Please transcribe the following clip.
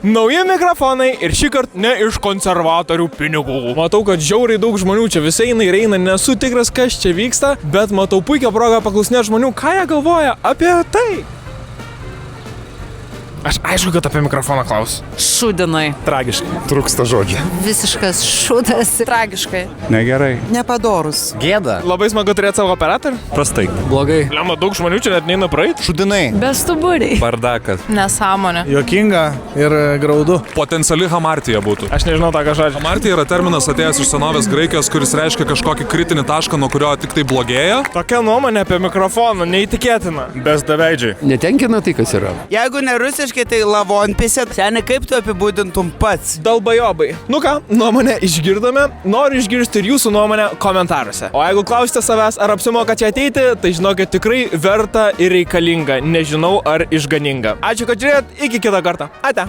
Nauji mikrofonai ir šįkart ne iš konservatorių pinigų. Matau, kad žiauriai daug žmonių čia visai eina ir eina, nesu tikras, kas čia vyksta, bet matau puikią progą paklausinėti žmonių, ką jie galvoja apie tai. Aš aišku, kad apie mikrofoną klausiu. Šūdinai. Tragiškai. Trūksta žodžių. Visiškas šūdas. Tragiškai. Negerai. Nepadorus. Gėda. Labai smagu turėti savo operatorių. Prastai. Blogai. Lemma, daug žmonių čia net neina praeit. Šudinai. Bestuburiai. Bardakas. Nesąmonė. Jokinga ir graudu. Potenciali hamartija būtų. Aš nežinau tą, ką žodžiu. Hamartija yra terminas atėjęs iš senovės Graikijos, kuris reiškia kažkokį kritinį tašką, nuo kurio tik tai blogėja. Tokia nuomonė apie mikrofoną, neįtikėtina. Bezdaveidžiai. Netenkina tai, kas yra. Jeigu ne rusiškai, tai lavonpisė. Seniai, kaip tu apibūdintum pats? Dalbajobai. Nu ką, nuomonę išgirdome, noriu išgirsti ir jūsų nuomonę komentaruose. O jeigu klausite savęs, ar apsimoka čia ateiti, tai žinokit, tikrai verta ir reikalinga. Nežinau, ar išganinga. Ačiū, kad žiūrėjot, iki kitą kartą. Ate.